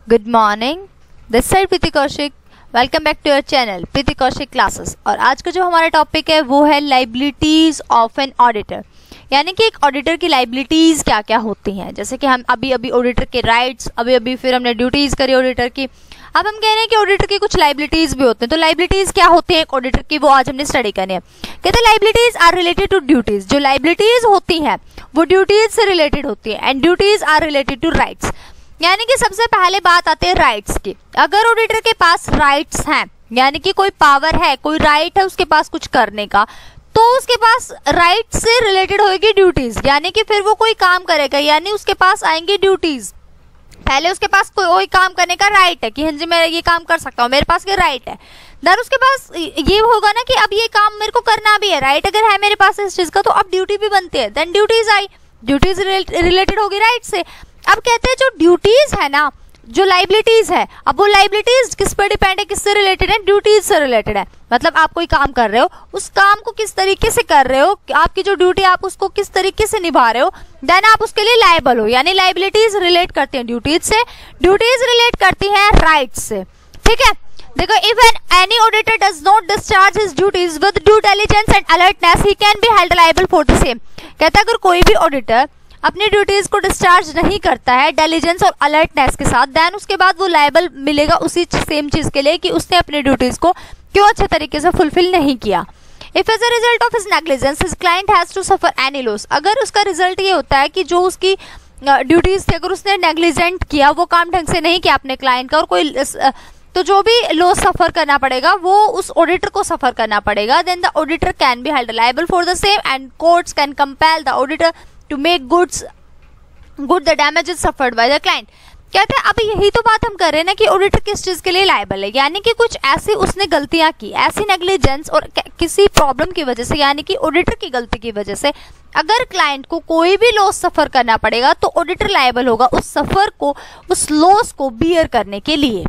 Good morning, this side Preeti Kaushik. Welcome back to your channel Preeti Kaushik classes. और आज का जो हमारा टॉपिक है वो है लाइबिलिटीज ऑफ एन ऑडिटर, यानी कि एक ऑडिटर की लाइबिलिटीज क्या क्या होती हैं। जैसे कि हम अभी ऑडिटर के राइट्स, अभी फिर हमने ड्यूटीज करी ऑडिटर की। अब हम कह रहे हैं कि ऑडिटर की कुछ लाइबिलिटीज भी होते हैं। तो लाइबिलिटीज क्या होती है एक ऑडिटर की, वो आज हमने स्टडी करनी है। कहते हैं liabilities are related to duties. जो लाइबिलिटीज होती हैं वो ड्यूटीज से रिलेटेड होती है and duties are related to rights. यानी कि सबसे पहले बात आती है राइट्स की। अगर ऑडिटर के पास राइट्स हैं, यानी कि कोई पावर है, कोई राइट है उसके पास कुछ करने का, तो उसके पास राइट से रिलेटेड होगी ड्यूटीज, यानी कि फिर वो कोई काम करेगा, यानी उसके पास आएंगी ड्यूटीज। पहले उसके पास कोई काम करने का राइट है कि हाँ जी मैं ये काम कर सकता हूँ, मेरे पास ये राइट है। देन उसके पास ये होगा ना कि अब ये काम मेरे को करना भी है, राइट अगर है मेरे पास इस चीज का, तो अब ड्यूटी भी बनती है। देन ड्यूटीज आई, ड्यूटीज रिलेटेड होगी राइट से। अब कहते हैं जो ड्यूटीज है ना, जो लाइबिलिटीज है, अब वो लाइबिलिटीज किस पर डिपेंड है, किससे रिलेटेड है, ड्यूटीज से रिलेटेड है। मतलब आप कोई काम कर रहे हो, उस काम को किस तरीके से कर रहे हो, आपकी जो ड्यूटी आप उसको किस तरीके से निभा रहे हो, देन आप उसके लिए लायबल हो। यानी लाइबिलिटीज रिलेट करती हैं ड्यूटीज से, ड्यूटीज रिलेट करती हैं राइट्स से। ठीक है, देखो, if any auditor does not discharge his duties with due diligence and alertness he can be held liable for the same. कहता है अगर कोई भी ऑडिटर अपनी ड्यूटीज को डिस्चार्ज नहीं करता है डिलिजेंस और अलर्टनेस के साथ, देन उसके बाद वो लायबल मिलेगा उसी सेम चीज के लिए कि उसने अपनी ड्यूटीज को क्यों अच्छे तरीके से फुलफिल नहीं किया। If as a result of his negligence his client has to suffer any loss. अगर उसका रिजल्ट ये होता है कि जो उसकी ड्यूटीज थी, अगर उसने नेग्लिजेंट किया, वो काम ढंग से नहीं किया अपने क्लाइंट का, और कोई तो जो भी लॉस सफर करना पड़ेगा वो उस ऑडिटर को सफर करना पड़ेगा। Then the auditor can be held liable for the same and courts can compel the auditor to make good the damages suffered by the client। कहते हैं अब यही तो बात हम कर रहे हैं ना कि ऑडिटर किस चीज के लिए लायबल है, यानी कि कुछ ऐसी उसने गलतियां की, ऐसी नेग्लिजेंस और किसी प्रॉब्लम की वजह से, यानी कि ऑडिटर की गलती की वजह से अगर क्लाइंट को कोई भी लॉस सफर करना पड़ेगा तो ऑडिटर लायबल होगा उस सफर को, उस लॉस को बियर करने के लिए।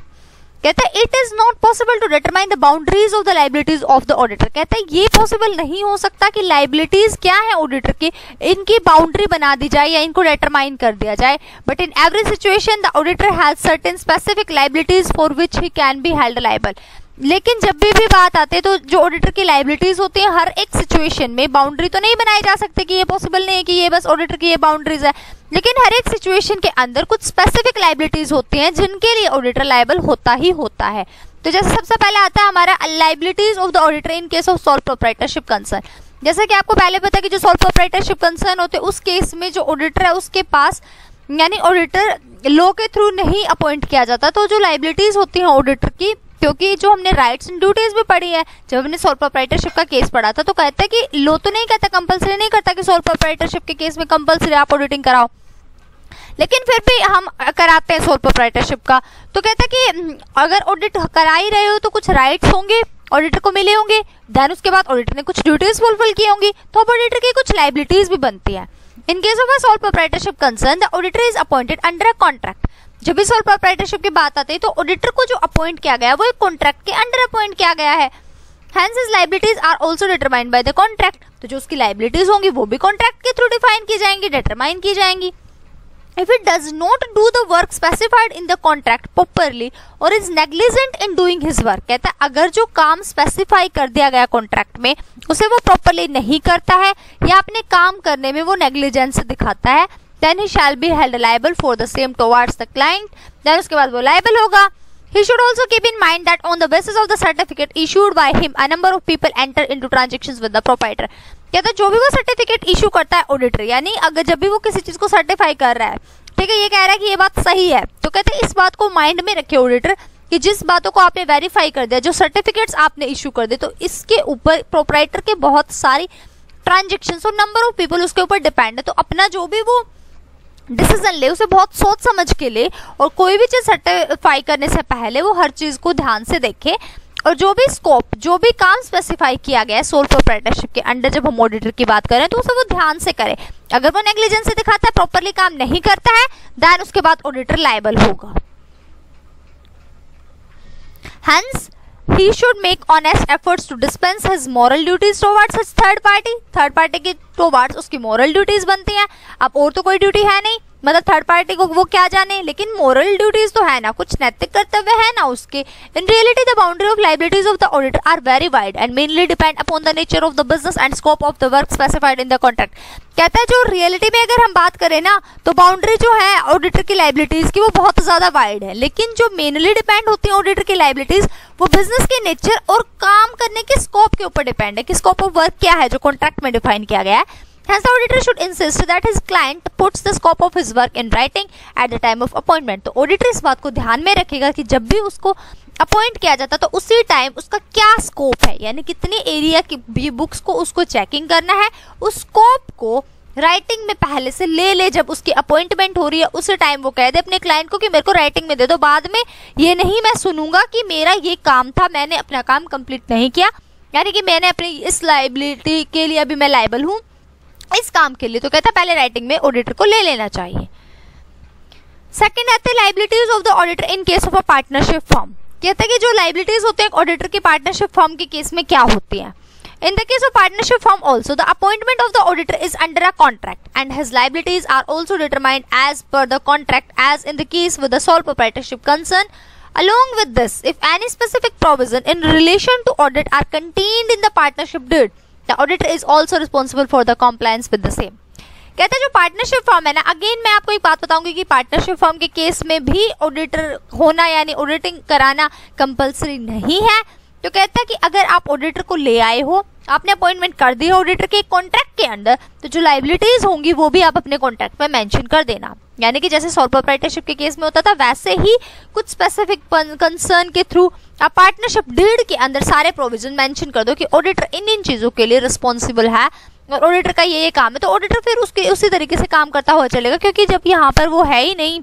कहता है it is not possible to determine the boundaries of the liabilities of the auditor. कहता है ये पॉसिबल नहीं हो सकता कि लाइबिलिटीज क्या है ऑडिटर की, इनकी बाउंड्री बना दी जाए या इनको डिटरमाइन कर दिया जाए। But in every situation the auditor has certain specific liabilities for which he can be held liable. लेकिन जब भी बात आती है तो जो ऑडिटर की लाइबिलिटीज होती है, हर एक सिचुएशन में बाउंड्री तो नहीं बनाई जा सकती कि ये पॉसिबल नहीं है कि ये बस ऑडिटर की ये बाउंड्रीज है, लेकिन हर एक सिचुएशन के अंदर कुछ स्पेसिफिक लाइबिलिटीज होती हैं जिनके लिए ऑडिटर लायबल होता ही होता है। तो जैसे सबसे पहले आता है हमारा liabilities of the auditor in case of sole proprietorship concern. जैसा कि आपको पहले पता है कि जो सोल प्रोप्राइटरशिप कंसर्न होते हैं उस केस में जो ऑडिटर है उसके पास, यानी ऑडिटर लॉ के थ्रू नहीं अपॉइंट किया जाता, तो जो लाइबिलिटीज होती है ऑडिटर की, क्योंकि जो हमने राइट्स एंड ड्यूटीज भी पढ़ी है, जब हमने सोल प्रोप्राइटरशिप का केस पढ़ा था तो कहता है कि लॉ तो नहीं कहता, कंपलसरी नहीं करता कि सोल प्रोप्राइटरशिप के केस में कंपलसरी आप ऑडिटिंग कराओ, लेकिन फिर भी हम कराते हैं सोल प्रोप्राइटरशिप का। तो कहता है कि अगर ऑडिट करा ही रहे हो तो कुछ राइट्स होंगे ऑडिटर को मिले होंगे, देन उसके बाद ऑडिटर ने कुछ ड्यूटीज फुलफिल की होंगी, तो अब ऑडिटर की कुछ लाइबिलिटीज भी बनती है। In case of a sole proprietorship concern the auditor is appointed under a contract. जब भी सोल प्रोप्राइटरशिप की बात आती है तो ऑडिटर को जो अपॉइंट किया गया है वो एक कॉन्ट्रैक्ट के अंडर अपॉइंट किया गया है। Hence his liabilities are also determined by the contract। तो जो उसकी लाइबिलिटीज होंगी वो भी कॉन्ट्रैक्ट के थ्रू डिफाइन की जाएंगी, डिटरमाइन की जाएंगी। If it does not do the work specified in the contract properly or is negligent in doing his work। कहता है अगर जो काम स्पेसिफाई कर दिया गया कॉन्ट्रैक्ट में उसे वो प्रॉपरली नहीं करता है या अपने काम करने में वो नेग्लिजेंस दिखाता है, then he shall be held liable for the same towards the client। then उसके बाद वो liable होगा। He should also keep in mind that on the basis of the certificate issued by him a number of people enter into transactions with the proprietor। कहता है जो भी वो certificate issue करता है ऑडिटर, यानी अगर जब भी वो किसी चीज को सर्टिफाई कर रहा है, ठीक है, ये कह रहा है कि ये बात सही है, तो कहते हैं इस बात को माइंड में रखे ऑडिटर कि जिस बातों को आपने वेरीफाई कर दिया, जो सर्टिफिकेट्स आपने इशू कर दिए, तो इसके ऊपर प्रोप्राइटर के बहुत सारी ट्रांजेक्शन्स और नंबर ऑफ पीपल उसके ऊपर डिपेंड है। तो अपना जो भी वो डिसीजन ले उसे बहुत सोच समझ के ले, और कोई भी चीज सर्टिफाई करने से पहले वो हर चीज को ध्यान से देखे, और जो भी स्कोप, जो भी काम स्पेसिफाई किया गया है सोल प्रोप्राइटरशिप के अंडर, जब हम ऑडिटर की बात करें तो उसे वो ध्यान से करे। अगर वो नेग्लिजेंस से दिखाता है, प्रॉपरली काम नहीं करता है, देन उसके बाद ऑडिटर लायबल होगा। Hence he should make honest efforts to dispense his moral duties towards his third party। Third party की towards उसकी moral duties बनती हैं। अब और तो कोई ड्यूटी है नहीं, मतलब थर्ड पार्टी को वो क्या जाने, लेकिन मोरल ड्यूटीज तो है ना, कुछ नैतिक कर्तव्य है ना उसके। In reality the boundary of liabilities of the auditor are very wide and mainly depend upon the nature of the business and scope of the work specified in the contract. कहता है जो रियलिटी में अगर हम बात करें ना, तो बाउंड्री जो है ऑडिटर की लाइबिलिटीज की वो बहुत ज्यादा वाइड है, लेकिन जो मेनली डिपेंड होती है ऑडिटर की लाइबिलिटीज वो बिजनेस के नेचर और काम करने के स्कोप के ऊपर डिपेंड है कि स्कोप ऑफ वर्क क्या है जो कॉन्ट्रैक्ट में डिफाइन किया गया है। Hence, the auditor should insist that his client puts the scope of his work in writing at the time of appointment. तो ऑडिटर इस बात को ध्यान में रखेगा कि जब भी उसको अपॉइंट किया जाता तो उसी टाइम उसका क्या स्कोप है, यानी कितनी एरिया की बुक्स को उसको चेकिंग करना है, उस स्कोप को राइटिंग में पहले से ले ले। जब उसकी अपॉइंटमेंट हो रही है उसी टाइम वो कह दे अपने क्लाइंट को कि मेरे को राइटिंग में दे दो, बाद में ये नहीं मैं सुनूंगा कि मेरा ये काम था, मैंने अपना काम कंप्लीट नहीं किया, यानी कि मैंने अपनी इस लाइबिलिटी के लिए अभी मैं लाइबल हूँ इस काम के लिए। तो कहता है पहले राइटिंग में ऑडिटर को ले लेना चाहिए। सेकंड आते हैं liabilities of the auditor in case of a partnership firm. कहता है कि जो लाइबिलिटीज होते हैं ऑडिटर की पार्टनरशिप फर्म के केस में क्या होती हैं। In the case of partnership firm also, the appointment of the auditor is under a contract and his liabilities are also determined as per the contract as in the case with the sole proprietorship concern. Along with this, if any specific provision in relation to audit are contained in the partnership deed, the auditor is also responsible for the compliance with the same. कहते हैं जो partnership firm है ना, again मैं आपको एक बात बताऊंगी कि पार्टनरशिप फर्म के केस में भी ऑडिटर होना यानी ऑडिटिंग कराना कंपलसरी नहीं है। तो कहता है कि अगर आप ऑडिटर को ले आए हो, आपने अपॉइंटमेंट कर दी है ऑडिटर के कॉन्ट्रैक्ट के अंदर, तो जो लाइबिलिटीज होंगी वो भी आप अपने कॉन्ट्रैक्ट में मेंशन कर देना। यानी कि जैसे सोल प्रोप्राइटरशिप के केस में होता था, वैसे ही कुछ स्पेसिफिक कंसर्न के थ्रू आप पार्टनरशिप डीड के अंदर सारे प्रोविजन मेंशन कर दो कि ऑडिटर इन इन चीजों के लिए रिस्पॉन्सिबल है और ऑडिटर का ये काम है। तो ऑडिटर फिर उसके उसी तरीके से काम करता हुआ चलेगा, क्योंकि जब यहाँ पर वो है ही नहीं,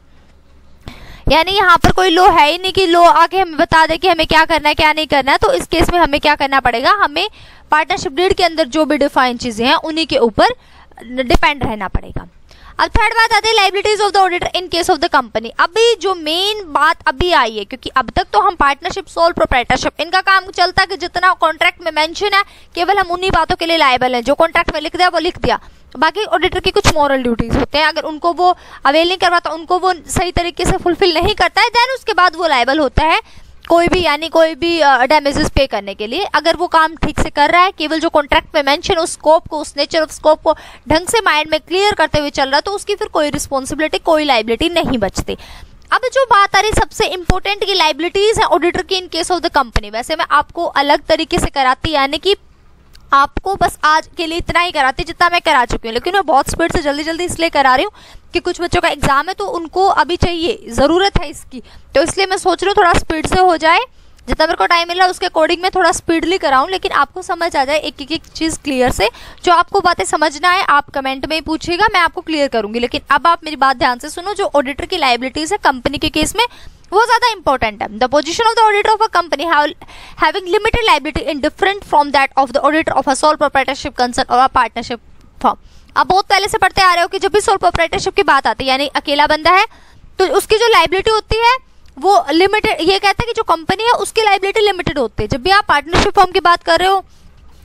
यानी यहाँ पर कोई लो है ही नहीं कि लो आके हमें बता दे कि हमें क्या करना है क्या नहीं करना है। तो इस केस में हमें क्या करना पड़ेगा, हमें पार्टनरशिप डीड के अंदर जो भी डिफाइंड चीजें हैं उन्हीं के ऊपर डिपेंड रहना पड़ेगा। अब थर्ड बात आती है liabilities of the auditor in case of the company. अभी जो मेन बात अभी आई है, क्योंकि अब तक तो हम पार्टनरशिप सोल प्रोप्राइटरशिप इनका काम चलता है कि जितना कॉन्ट्रैक्ट में मेंशन है केवल हम उन्हीं बातों के लिए लायबल हैं, जो कॉन्ट्रैक्ट में लिख दिया वो लिख दिया। बाकी ऑडिटर की कुछ मॉरल ड्यूटीज होते हैं, अगर उनको वो अवेल नहीं करवाता, उनको वो सही तरीके से फुलफिल नहीं करता है, देन उसके बाद वो लायबल होता है कोई भी डैमेजेस पे करने के लिए। अगर वो काम ठीक से कर रहा है, केवल जो कॉन्ट्रैक्ट में मेंशन उस स्कोप को, उस नेचर ऑफ स्कोप को ढंग से माइंड में क्लियर करते हुए चल रहा है, तो उसकी फिर कोई रिस्पॉन्सिबिलिटी, कोई लाइबिलिटी नहीं बचती। अब जो बात आ रही सबसे इंपॉर्टेंट की लाइबिलिटीज है ऑडिटर की in case of the company, वैसे मैं आपको अलग तरीके से कराती, यानी कि आपको बस आज के लिए इतना ही कराती जितना मैं करा चुकी हूँ, लेकिन मैं बहुत स्पीड से जल्दी इसलिए करा रही हूँ कि कुछ बच्चों का एग्जाम है तो उनको अभी चाहिए, ज़रूरत है इसकी, तो इसलिए मैं सोच रही हूँ थोड़ा स्पीड से हो जाए, जितना मेरे को टाइम मिल रहा है उसके अकॉर्डिंग मैं थोड़ा स्पीडली कराऊं, लेकिन आपको समझ आ जाए एक एक चीज़ क्लियर से। जो आपको बातें समझना है आप कमेंट में ही पूछिएगा, मैं आपको क्लियर करूंगी। लेकिन अब आप मेरी बात ध्यान से सुनो, जो ऑडिटर की लाइबिलिटीज है कंपनी के केस में वो ज्यादा इंपॉर्टेंट है। The position of the auditor of a company having limited liability in different from that of the auditor of a sole proprietorship concern और अ पार्टनरशिप फर्म। आप बहुत पहले से पढ़ते आ रहे हो कि जब भी सोल प्रोप्राइटरशिप की बात आती है, यानी अकेला बंदा है, तो उसकी जो लाइबिलिटी होती है वो लिमिटेड, ये कहता है कि जो कंपनी है उसकी लाइबिलिटी लिमिटेड होती है। जब भी आप पार्टनरशिप फर्म की बात कर रहे हो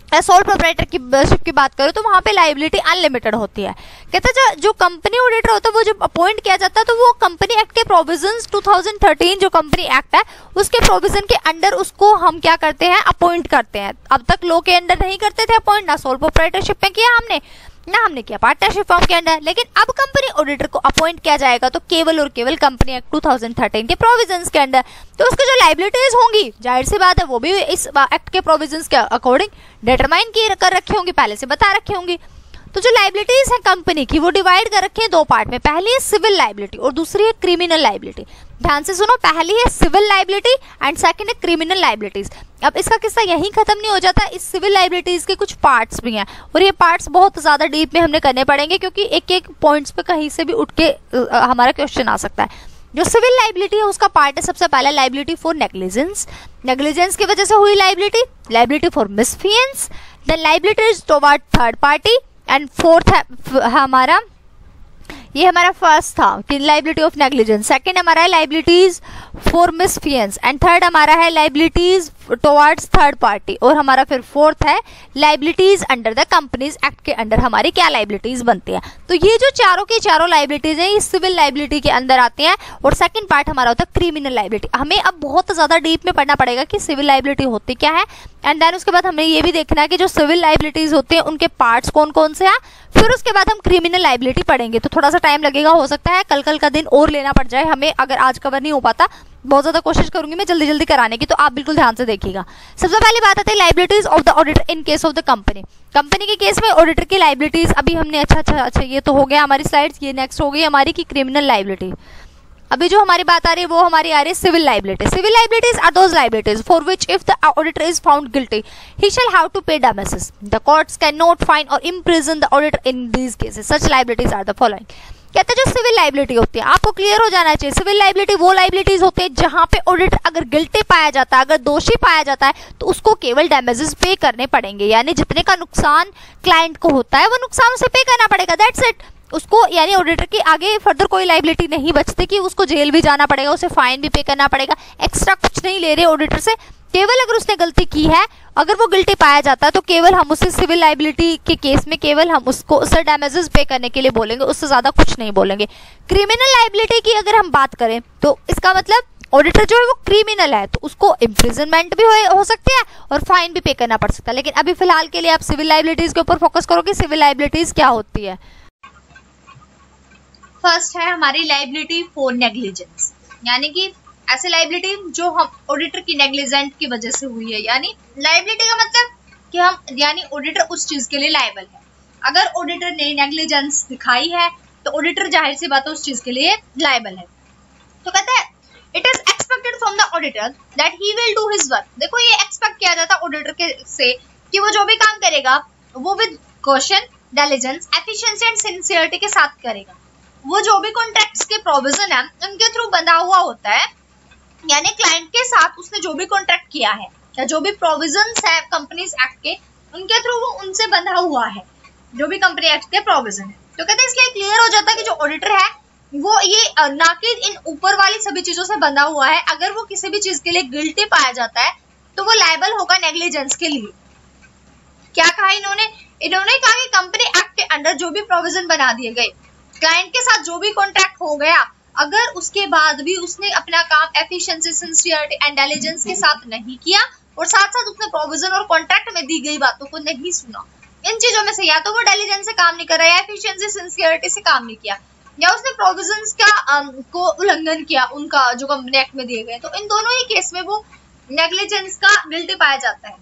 या सोल प्रोप्राइटरशिप की बात करो तो वहां पे लाइबिलिटी अनलिमिटेड होती है। कहता है जो कंपनी ऑडिटर होता है वो जब अपॉइंट किया जाता है तो वो कंपनी एक्ट के प्रोविजंस 2013 जो कंपनी एक्ट है उसके प्रोविजन के अंडर उसको हम क्या करते हैं, अपॉइंट करते हैं। अब तक लॉ के अंडर नहीं करते थे अपॉइंट, ना सोल प्रोप्राइटरशिप में किया हमने, ना हमने किया पार्टनरशिप फर्म के अंडर। लेकिन अब कंपनी ऑडिटर को अपॉइंट किया जाएगा तो केवल और केवल कंपनी एक्ट 2013 के प्रोविजंस के अंडर। तो उसकी जो लाइबिलिटीज होंगी जाहिर सी बात है वो भी इस एक्ट के प्रोविजंस के अकॉर्डिंग डिटरमाइन कर रखी होंगी, पहले से बता रखी होंगी। तो जो लाइबिलिटीज है कंपनी की वो डिवाइड कर रखी है दो पार्ट में, पहली है सिविल लाइबिलिटी और दूसरी है क्रिमिनल लाइबिलिटी। ध्यान से सुनो, पहली है सिविल लाइबिलिटी एंड सेकंड है क्रिमिनल लाइबिलिटीज। अब इसका किस्सा यहीं खत्म नहीं हो जाता, इस सिविल लाइबिलिटीज के कुछ पार्ट्स भी हैं और ये पार्ट्स बहुत ज्यादा डीप में हमने करने पड़ेंगे, क्योंकि एक एक पॉइंट्स पे कहीं से भी उठ के हमारा क्वेश्चन आ सकता है। जो सिविल लाइबिलिटी है उसका पार्ट है सबसे पहला लाइबिलिटी फॉर नेग्लिजेंस, नेग्लिजेंस की वजह से हुई liability for misfeasance, then liabilities toward third party, and fourth है हमारा ये हमारा फर्स्ट था कि लाइबिलिटी ऑफ नेग्लिजेंस। सेकंड हमारा है लाइबिलिटीज फॉर मिसफियंस एंड थर्ड हमारा है लाइबिलिटीज टुवर्ड्स थर्ड पार्टी, और हमारा फिर फोर्थ है liabilities under the companies act के अंडर हमारी क्या लाइबिलिटीज बनती है। तो ये जो चारों की चारों लाइबिलिटीज है ये सिविल लाइबिलिटी के अंदर आती हैं, और सेकंड पार्ट हमारा होता है क्रिमिनल लाइबिलिटी। हमें अब बहुत ज्यादा डीप में पढ़ना पड़ेगा कि सिविल लाइबिलिटी होती क्या है, एंड देन उसके बाद हमें ये भी देखना है कि जो सिविल लाइबिलिटीज होती हैं उनके पार्ट्स कौन कौन से हैं। फिर उसके बाद हम क्रिमिनल लाइबिलिटी पढ़ेंगे, तो थोड़ा सा टाइम लगेगा, हो सकता है कल का दिन और लेना पड़ जाए हमें, अगर आज कवर नहीं हो पाता। बहुत ज्यादा कोशिश करूंगी मैं जल्दी जल्दी कराने की, तो आप बिल्कुल ध्यान से देखिएगा। सबसे पहली बात आती है liabilities of the auditor in case of the company. Company के केस में ऑडिटर की लाइबिलिटीज अभी हमने अच्छा ये तो हो गया हमारी स्लाइड्स। ये नेक्स्ट हो गई हमारी की क्रिमिनल लाइबिलिटी। अभी जो हमारी बात आ रही है वो हमारी आ रही है civil liability. Civil liabilities are those liabilities for which if the auditor is found guilty he shall have to pay damages. The courts can not fine और imprison the auditor in these cases. Such liabilities are the following. कहते हैं जो civil liability होती है, आपको clear हो जाना चाहिए, सिविल लाइबिलिटी वो लाइबिलिटीज होती है जहां पे ऑडिटर अगर गिल्टी पाया जाता है, अगर दोषी पाया जाता है, तो उसको केवल डैमेजेस पे करने पड़ेंगे, यानी जितने का नुकसान क्लाइंट को होता है वो नुकसान उसे पे करना पड़ेगा, दैट्स इट। उसको यानी ऑडिटर की आगे फर्दर कोई लाइबिलिटी नहीं बचती कि उसको जेल भी जाना पड़ेगा, उसे फाइन भी पे करना पड़ेगा, एक्स्ट्रा कुछ नहीं ले रहे ऑडिटर से। केवल अगर उसने गलती की है, अगर वो गिल्टी पाया जाता है, तो केवल हम उसे सिविल लाइबिलिटी के केस में केवल हम उसको उससे डैमेजेस पे करने के लिए बोलेंगे, उससे ज्यादा कुछ नहीं बोलेंगे। क्रिमिनल लाइबिलिटी की अगर हम बात करें तो इसका मतलब ऑडिटर जो है वो क्रिमिनल है, तो उसको इम्प्रिजनमेंट भी हो सकती है और फाइन भी पे करना पड़ सकता है। लेकिन अभी फिलहाल के लिए आप सिविल लाइबिलिटीज के ऊपर फोकस करो कि सिविल लाइबिलिटीज क्या होती है। फर्स्ट है हमारी लाइबिलिटी फॉर नेग्लिजेंस, यानी कि ऐसे लाइबिलिटी जो हम ऑडिटर की नेग्लिजेंट की वजह से हुई है। यानी लाइबिलिटी का मतलब कि हम यानी ऑडिटर उस चीज के लिए लायबल है। अगर ऑडिटर ने नेग्लिजेंस दिखाई है तो ऑडिटर जाहिर सी बात है उस चीज के लिए लायबल है। तो कहते हैं it is expected from the auditor that he will do his work. देखो ये एक्सपेक्ट किया जाता है ऑडिटर के से कि वो जो भी काम करेगा वो with caution, diligence, efficiency and sincerity के साथ करेगा। वो जो भी कॉन्ट्रैक्ट्स के प्रोविजन है उनके थ्रू बंधा हुआ होता है, यानी क्लाइंट के साथ उसने जो भी कॉन्ट्रैक्ट किया है या जो भी प्रोविजंस है कंपनीज एक्ट के उनके थ्रू वो उनसे बंधा हुआ है, जो भी कंपनी एक्ट के प्रोविजन है। तो कहते हैं इसलिए क्लियर हो जाता है कि जो ऑडिटर है वो ये ना कि इन ऊपर वाली सभी चीजों से बंधा हुआ है। अगर वो किसी भी चीज के लिए गिल्टी पाया जाता है तो वो लायबल होगा नेग्लिजेंस के लिए। क्या कहा इन्होंने कहा कि कंपनी एक्ट के अंडर जो भी प्रोविजन बना दिए गए, क्लाइंट के साथ जो भी कॉन्ट्रैक्ट हो गया, अगर उसके बाद भी उसने अपना काम एफिशिएंसी, सिंसियरिटी एंड डिलिजेंस के साथ नहीं किया और साथ साथ उसने प्रोविजन और कॉन्ट्रैक्ट में दी गई बातों को नहीं सुना, इन चीजों में से या तो वो डिलिजेंस से काम नहीं कर रहा है या एफिशिएंसी, सिंसियरिटी से काम नहीं किया, या उसने प्रोविजंस का को उल्लंघन किया उनका जो कंपनी एक्ट में दिए गए, तो इन दोनों ही केस में वो नेग्लिजेंस का गिल्टी पाया जाता है।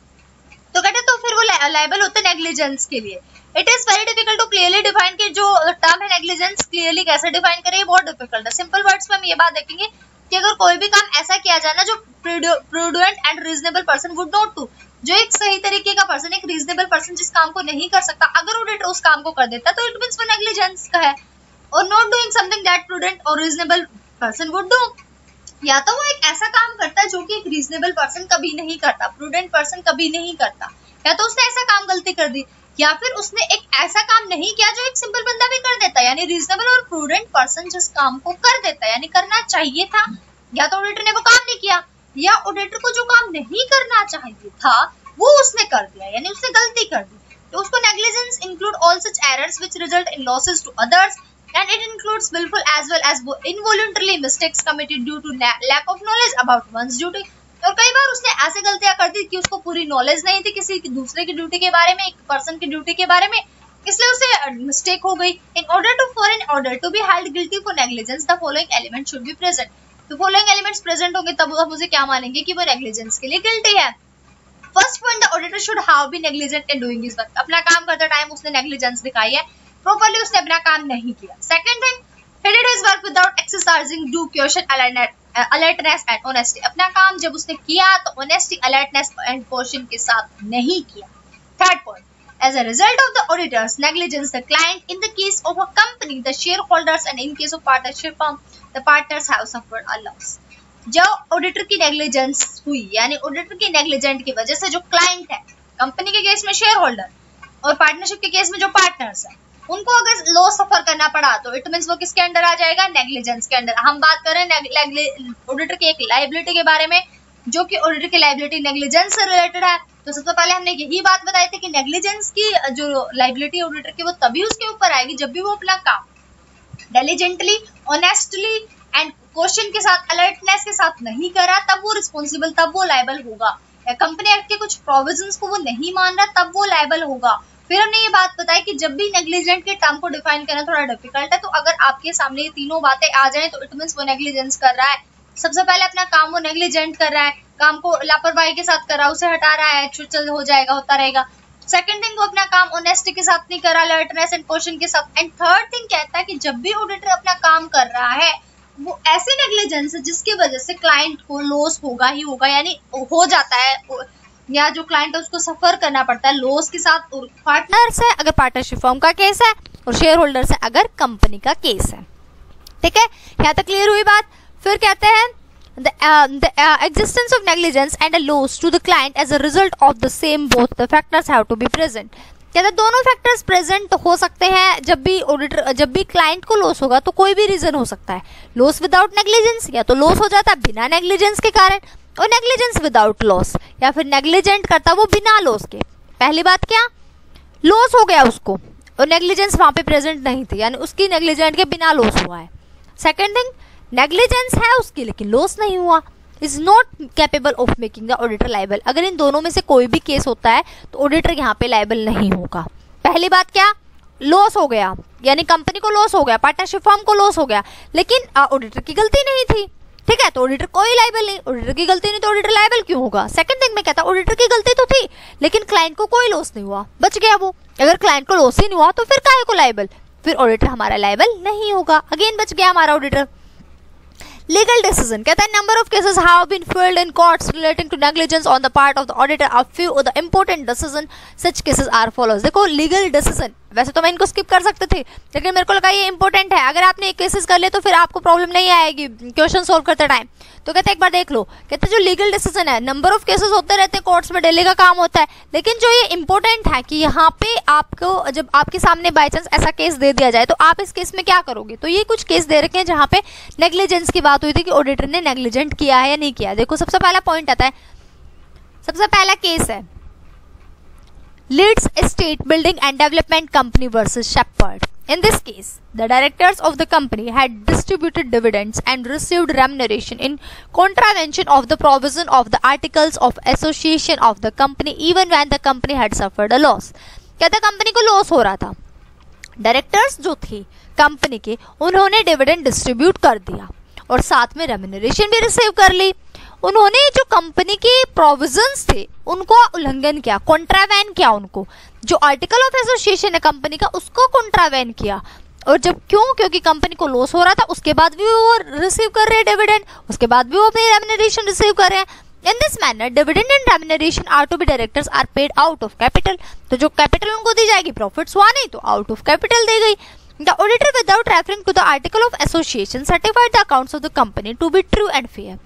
तो कहते तो फिर वो लायबल होते हैं नेग्लिजेंस के लिए। It is very difficult to clearly define कि जो टर्म है नेग्लिजेंस क्लियरली कैसे डिफाइन करें, बहुत डिफिकल्ट है। सिंपल वर्ड्स में हम ये बात देखेंगे कि अगर कोई भी काम ऐसा किया जाए ना जो prudent and reasonable person would not do, जो एक सही तरीके का पर्सन, एक रीजनेबल पर्सन जिस काम को नहीं कर सकता, अगर ऑडिटर उस काम को कर देता तो इट मींस वो नेग्लिजेंस का है। और not doing something that prudent और रीजनेबल पर्सन वुड डू, या तो वो एक ऐसा काम करता है जो कि एक रीजनेबल पर्सन कभी नहीं करता, प्रूडेंट पर्सन कभी नहीं करता, या तो उसने ऐसा काम गलती कर दी, या फिर उसने एक ऐसा काम नहीं किया जो एक सिंपल बंदा भी कर देता है, यानी रीजनेबल और प्रूडेंट पर्सन जिस काम को कर देता है, यानी करना चाहिए था, या तो ऑडिटर ने वो काम नहीं किया, या ऑडिटर को जो काम नहीं करना चाहिए था वो उसने कर दिया, यानी उसने गलती कर दी। तो उसको negligence include all such errors which result in losses to others and it includes willful as well as involuntarily mistakes committed due to lack of knowledge about one's duty। और कई बार उसने ऐसे गलतियां कर दी कि उसको पूरी नॉलेज नहीं थी किसी दूसरे की ड्यूटी के बारे में, एक पर्सन की ड्यूटी के बारे में, इसलिए उसे मिस्टेक हो गई। in order to be held guilty for negligence the following elements should be present। तो following elements present होंगे तब हम उसे क्या मानेंगे कि वो नेग्लिजेंस के लिए गिल्टी है। First point, the auditor should have been negligent in doing his work. अपना काम करते टाइम उसने नेग्लिजेंस दिखाई है, प्रॉपर्ली उसने अपना काम नहीं किया। Second thing, he did his work without exercising due caution, alertness and honesty। अपना काम जब उसने किया तो honesty, alertness and caution के साथ नहीं किया। Third point, as a result of the auditor's negligence, the client in the case of a company, the shareholders, and in case of partnership firm, the partners have suffered a loss। जब auditor की negligence हुई, यानी auditor की negligent की वजह से जो client है, कंपनी के केस में शेयर होल्डर और पार्टनरशिप के केस में जो पार्टनर्स है, उनको अगर लॉस सफर करना पड़ा तो इट मींस वो किसके अंडर आ जाएगा, नेग्लिजेंस के अंडर। हम बात कर रहे हैं ऑडिटर की एक लायबिलिटी के बारे में, जो कि ऑडिटर की लायबिलिटी नेग्लिजेंस से रिलेटेड है। तो सबसे पहले हमने यही बात बताई थी कि नेग्लिजेंस की जो लायबिलिटी ऑडिटर की वो तभी उसके ऊपर आएगी जब भी वो अपना काम डिलिजेंटली, ऑनेस्टली एंड क्वेश्चन के साथ, अलर्टनेस के साथ नहीं करा, तब वो रिस्पॉन्सिबल, तब वो लायबल होगा। या कंपनी एक्ट के कुछ प्रोविजंस को वो नहीं मान रहा, तब वो लायबल होगा। फिर हमने ये बात बताई कि जब भी नेग्लिजेंट के टर्म को डिफाइन करना थोड़ा डिफिकल्ट है, तो अगर आपके सामने ये तीनों बातें आ जाएं तो इट मींस वो नेग्लिजेंस कर रहा है। सबसे पहले अपना काम वो नेग्लिजेंट कर रहा है, काम को लापरवाही के साथ कर रहा है, उसे हटा रहा है, चल हो जाएगा, होता रहेगा। सेकंड थिंग, वो अपना काम ऑनेस्टी के साथ नहीं कर रहा, अलर्टनेस एंड क्वेश्चन के साथ। एंड थर्ड थिंग कहता है कि जब भी ऑडिटर अपना काम कर रहा है वो ऐसे नेग्लिजेंस है जिसकी वजह से क्लाइंट को लॉस होगा ही होगा, यानी हो जाता है, या जो क्लाइंट है उसको सफर करना पड़ता है लॉस के साथ। पार्टनर से अगर पार्टनरशिप फर्म का केस है और शेयर होल्डर से अगर कंपनी का केस है। ठीक है, यहाँ तक क्लियर हुई बात। फिर कहते हैं the existence of negligence and a loss to the client as a result of the same, both the factors have to be present। कहते दोनों फैक्टर्स प्रेजेंट हो सकते हैं जब भी क्लाइंट को लॉस होगा, तो कोई भी रीजन हो सकता है। लॉस विदाउट नेग्लिजेंस, या तो लॉस हो जाता है बिना नेग्लिजेंस के कारण, और नेग्लिजेंस विदाउट लॉस, या फिर नेग्लिजेंट करता वो बिना लॉस के। पहली बात क्या, लॉस हो गया उसको और नेग्लिजेंस वहां पे प्रेजेंट नहीं थी, यानी उसकी नेग्लिजेंट के बिना लॉस हुआ है। सेकंड थिंग, नेग्लिजेंस है उसकी लेकिन लॉस नहीं हुआ, is not capable of making the auditor liable. अगर इन दोनों में से कोई भी केस होता है तो ऑडिटर यहाँ पे लायबल नहीं होगा। पहली बात क्या, लॉस हो गया, यानी कंपनी को लॉस हो गया, पार्टनरशिप फर्म को लॉस हो गया, लेकिन ऑडिटर की गलती नहीं थी। ठीक है, तो ऑडिटर कोई लायबल नहीं, ऑडिटर की गलती नहीं तो ऑडिटर लायबल क्यों होगा। सेकंड थिंग में कहता ऑडिटर की गलती तो थी लेकिन क्लाइंट को कोई लॉस नहीं हुआ, बच गया वो। अगर क्लाइंट को लॉस ही नहीं हुआ तो फिर काहे को लायबल, फिर ऑडिटर हमारा लायबल नहीं होगा, अगेन बच गया हमारा ऑडिटर। लीगल डिसीजन कहता है number of cases have been filed in courts relating to negligence on the part of the auditor। A few of the important decision such cases are follows। देखो legal decision, वैसे तो मैं इनको skip कर सकते थे लेकिन मेरे को लगा ये इंपॉर्टेंट है, अगर आपने एक केसेस कर ले तो फिर आपको प्रॉब्लम नहीं आएगी क्वेश्चन सोल्व करते टाइम। तो कहते एक बार देख लो, कहते जो लीगल डिसीजन है, नंबर ऑफ केसेस होते रहते हैं कोर्ट्स में, डेली का काम होता है, लेकिन जो ये इंपॉर्टेंट है कि यहाँ पे आपको जब आपके सामने बाई चांस ऐसा केस दे दिया जाए तो आप इस केस में क्या करोगे। तो ये कुछ केस दे रखे हैं जहाँ पे नेग्लिजेंस की बात हुई थी कि ऑडिटर ने नेग्लिजेंट किया है या नहीं किया। देखो सबसे पहला पॉइंट आता है, सबसे पहला केस है Leeds Estate Building and Development Company versus Shepherd। In this case, the directors of the company had distributed dividends and received remuneration in contravention of the provision of the Articles of Association of the company, even when the company had suffered a loss। कहता company को loss हो रहा था, directors जो थे company के उन्होंने dividend distribute कर दिया और साथ में रेम्यूनरेशन भी रिसीव कर ली। उन्होंने जो कंपनी के प्रोविजंस थे उनको उल्लंघन किया, कॉन्ट्रावेन किया, उनको जो आर्टिकल ऑफ एसोसिएशन है कंपनी का उसको कॉन्ट्रावेन किया। और जब क्योंकि कंपनी को लॉस हो रहा था उसके बाद भी वो रिसीव कर रहे हैं डिविडेंड, उसके बाद भी वो अपनी रेम्यूनरेशन रिसीव कर रहे हैं। In this manner dividend and remuneration are to be directors are paid out of capital. तो जो कैपिटल उनको दी जाएगी, प्रॉफिट्स हुआ नहीं तो आउट ऑफ कैपिटल दी गई। The auditor, without referring to the article of association, certified the accounts of the company to be true and fair।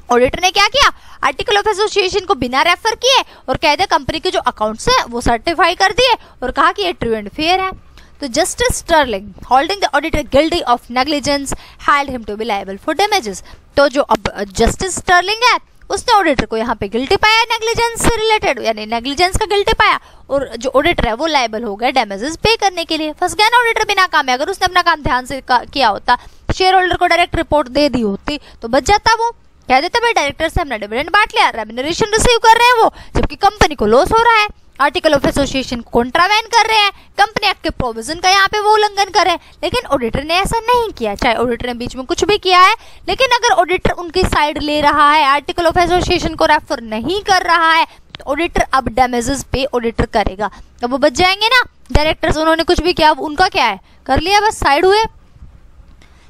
Auditor ने क्या किया, आर्टिकल ऑफ एसोसिएशन को बिना रेफर किए और कह दे कंपनी के जो अकाउंट्स है वो सर्टिफाई कर दिए और कहा कि ये ट्रू एंड फेयर है। तो justice Stirling holding the auditor guilty of negligence held him to be liable for damages. तो जो अब जस्टिस स्टर्लिंग है उसने ऑडिटर को यहाँ पे गिल्टी पाया नेग्लिजेंस से रिलेटेड, यानी नेग्लिजेंस का गिल्टी पाया, और जो ऑडिटर है वो लायबल हो गया डैमेजेस पे करने के लिए। फंस गया ना ऑडिटर बिना काम में। अगर उसने अपना काम ध्यान से किया होता, शेयर होल्डर को डायरेक्ट रिपोर्ट दे दी होती तो बच जाता। वो कह देता भाई डायरेक्टर से हमने डिविडेंड बांट लिया, रेम्यूनरेशन रिसीव कर रहे हैं वो, जबकि कंपनी को लॉस हो रहा है, आर्टिकल ऑफ एसोसिएशन को कॉन्ट्रावेन कर रहे हैं, कंपनी एक्ट के प्रोविजन का यहाँ पे वो उल्लंघन कर रहे हैं। लेकिन ऑडिटर ने ऐसा नहीं किया, चाहे ऑडिटर ने बीच में कुछ भी किया है, लेकिन अगर ऑडिटर उनकी साइड ले रहा है, आर्टिकल ऑफ एसोसिएशन को रेफर नहीं कर रहा है, तो ऑडिटर अब डैमेजेस पे ऑडिटर करेगा। अब वो बच जाएंगे ना डायरेक्टर्स, उन्होंने कुछ भी किया, अब उनका क्या है, कर लिया बस, साइड हुए।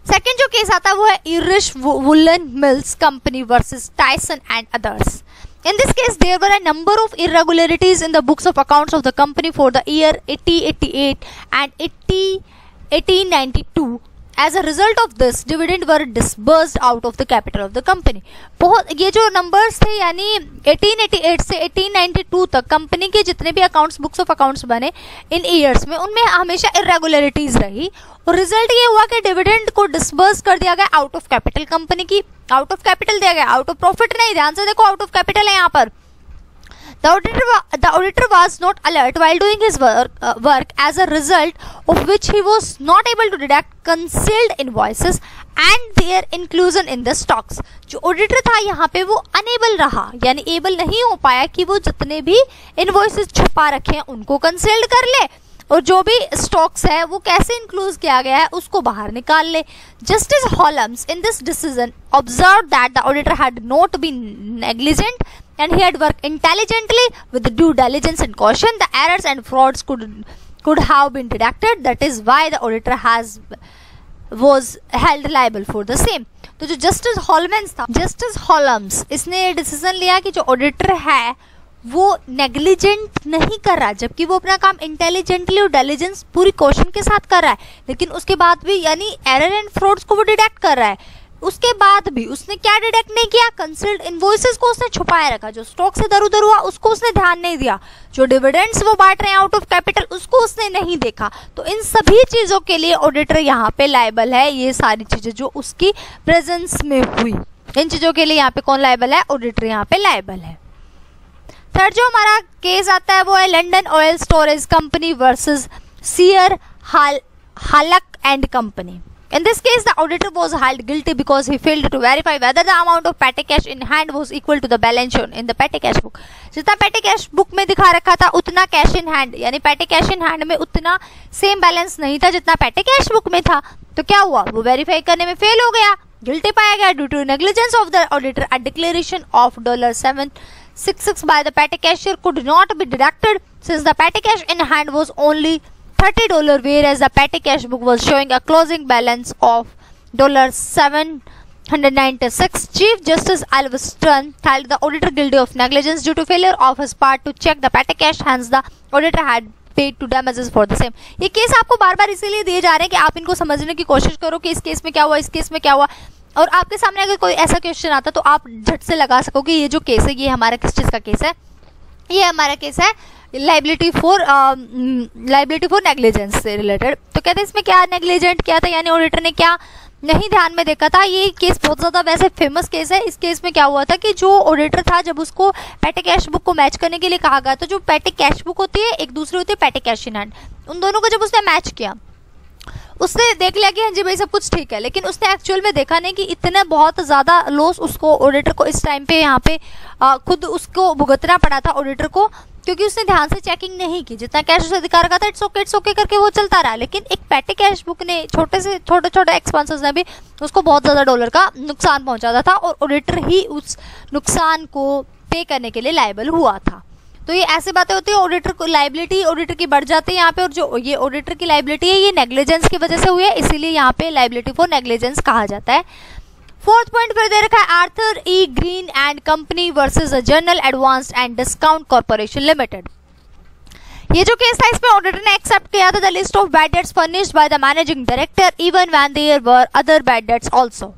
सेकेंड जो केस आता है वो है Irish woollen mills company versus Tyson and others. In this case, there were a number of irregularities in the books of accounts of the company for the year 1888 and 1892 as a result of this dividend were disbursed out of the capital of the company. बहुत ये जो numbers थे यानी 1888 से 1892 तक company के जितने भी अकाउंट्स बुक्स ऑफ अकाउंट्स बने इन ईयर्स में, उनमें हमेशा इरेगुलरिटीज रही और रिजल्ट ये हुआ कि डिविडेंड को डिसबर्स कर दिया गया आउट ऑफ कैपिटल। कंपनी की आउट ऑफ कैपिटल दिया गया, आउट ऑफ प्रॉफिट नहीं। ध्यान से देखो, आउट ऑफ कैपिटल है यहाँ पर। The auditor was not alert while doing his work, as a result of which he was not able to deduct concealed invoices and their inclusion in the stocks। जो auditor था यहाँ पे वो enable रहा, यानी एबल नहीं हो पाया कि वो जितने भी इनवॉइसेस छुपा रखे हैं उनको कंसील्ड कर ले और जो भी स्टॉक्स है वो कैसे इंक्लूड किया गया है उसको बाहर निकाल ले। Justice Holmes in this decision observed that the auditor had not been negligent and he had worked intelligently with due diligence and caution. The errors and frauds could have been deducted. That is why the auditor was held liable for the same। तो जो justice हॉलमेंस था, justice हॉलम्स, इसने decision लिया कि जो auditor है वो negligent नहीं कर रहा, जबकि वो अपना काम इंटेलिजेंटली और डिलिजेंस पूरी कॉशन के साथ कर रहा है, लेकिन उसके बाद भी यानी एरर एंड फ्रॉड्स को वो डिटेक्ट कर रहा है। उसके बाद भी उसने क्या डिटेक्ट नहीं किया, कंसील्ड इनवॉइसेस को उसने छुपाए रखा, जो स्टॉक से दर-उधर हुआ उसको उसने ध्यान नहीं दिया, जो डिविडेंड्स वो बांट रहे हैं आउट ऑफ कैपिटल उसको उसने नहीं देखा। तो इन सभी चीजों के लिए ऑडिटर यहाँ पे लायबल है। ये सारी चीजें जो उसकी प्रेजेंस में हुई, इन चीजों के लिए यहाँ पे कौन लायबल है, ऑडिटर यहाँ पे लायबल है। थर्ड जो हमारा केस आता है वो है London oil storage company versus Seear Hasluck and company. In this case, the auditor was held guilty because he failed to verify whether the amount of petty cash in hand was equal to the balance shown in the petty cash book। जितना petty cash book में दिखा रखा था उतना cash in hand यानी petty cash in hand में उतना same balance नहीं था जितना petty cash book में था। तो क्या हुआ, वो वेरीफाई करने में फेल हो गया, गिल्टी पाया गया। Due to negligence of the auditor, a declaration of $766 by the petty cashier could not be deducted since the petty cash in hand was only $30, whereas the petty cash book was showing a closing balance of $796. Chief Justice Alveston held the auditor guilty of negligence due to failure of his part to check the petty cash, hence the auditor had paid to damages for the same। ये case आपको बार बार इसीलिए दिए जा रहे हैं कि आप इनको समझने की कोशिश करो कि इस केस में क्या हुआ, इस केस में क्या हुआ, और आपके सामने अगर कोई ऐसा क्वेश्चन आता तो आप झट से लगा सको कि ये जो केस है ये हमारा किस चीज़ का केस है, ये हमारा केस है लाइबिलिटी फॉर नेग्लिजेंस से रिलेटेड। तो कहते हैं इसमें क्या नेग्लिजेंट क्या था, यानी ऑडिटर ने क्या नहीं ध्यान में देखा था। ये केस बहुत ज़्यादा वैसे फेमस केस है। इस केस में क्या हुआ था कि जो ऑडिटर था जब उसको पेटी कैश बुक को मैच करने के लिए कहा गया, तो जो पेटी कैश बुक होती है एक दूसरी होती है पेटी कैश इन हैंड, उन दोनों को जब उसने मैच किया उसने देख लिया कि हाँ जी भाई सब कुछ ठीक है, लेकिन उसने एक्चुअल में देखा नहीं कि इतना बहुत ज़्यादा लॉस उसको ऑडिटर को इस टाइम पे यहाँ पे खुद उसको भुगतना पड़ा था ऑडिटर को, क्योंकि उसने ध्यान से चेकिंग नहीं की। जितना कैश उसे दिखा रखा था इट्स ओके करके वो चलता रहा, लेकिन एक पेटी कैश बुक ने छोटे एक्सपेंसेस ने भी उसको बहुत ज़्यादा डॉलर का नुकसान पहुंचाता था और ऑडिटर ही उस नुकसान को पे करने के लिए लायबल हुआ था। तो ये ऐसी बातें होती है, ऑडिटर को लाइबिलिटी ऑडिटर की बढ़ जाती है यहाँ पे, और जो ये ऑडिटर की लाइबिलिटी है ये नेग्लिजेंस की वजह से हुई है, इसीलिए यहाँ पे लाइबिलिटी फॉर नेग्लिजेंस कहा जाता है। फोर्थ पॉइंट फिर दे रखा है Arthur E green and company versus general advanced and discount corporation limited. ये जो केस था इसमें ऑडिटर ने एक्सेप्ट किया था the list of bad debts furnished by the managing director even when there were other bad debts also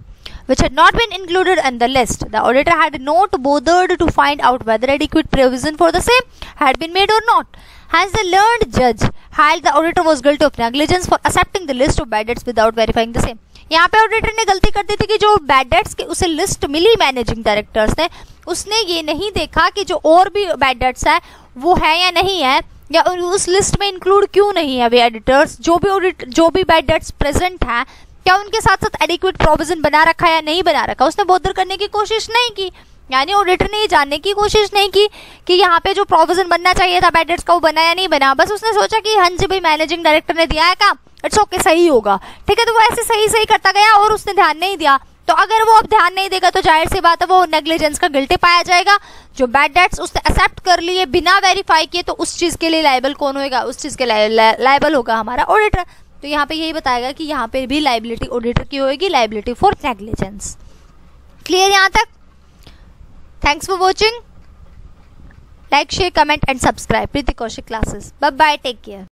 which had not been included in the list. The auditor had not bothered to find out whether adequate provision for the same had been made or not. Hence, the learned judge held the auditor was guilty of negligence for accepting the list of bad debts without verifying the same. यहाँ पे auditor ने गलती कर दी थी कि जो bad debts की उसे लिस्ट मिली मैनेजिंग डायरेक्टर्स ने, उसने ये नहीं देखा कि जो और भी बैड डेट्स है वो है या नहीं है, या उस लिस्ट में इंक्लूड क्यों नहीं है वे एडिटर्स, जो भी बैड डेट्स प्रेजेंट है क्या उनके साथ साथ एडिक्वेट प्रोविजन बना रखा या नहीं बना रखा, उसने बॉदर करने की कोशिश नहीं की। यानी ऑडिटर ने ये जानने की कोशिश नहीं की कि यहाँ पे जो प्रोविजन बनना चाहिए था बैड डेट्स का वो बना या नहीं बना, बस उसने सोचा कि हाँ जी भाई मैनेजिंग डायरेक्टर ने दिया है काम, इट्स ओके सही होगा, ठीक है, तो वो ऐसे सही करता गया और उसने ध्यान नहीं दिया। तो अगर वो अब ध्यान नहीं देगा तो जाहिर सी बात है वो नेग्लिजेंस का गिल्टी पाया जाएगा। जो बैड डेट्स उसने एक्सेप्ट कर लिए बिना वेरीफाई किए, तो उस चीज़ के लिए लायबल कौन होगा, उस चीज़ के लायबल होगा हमारा ऑडिटर। तो यहाँ पे यही बताएगा कि यहाँ पे भी लाइबिलिटी ऑडिटर की होगी, लाइबिलिटी फॉर नेग्लिजेंस। क्लियर यहाँ तक? Thanks for watching. Like share comment and subscribe Preeti Kaushik classes. Bye bye, take care.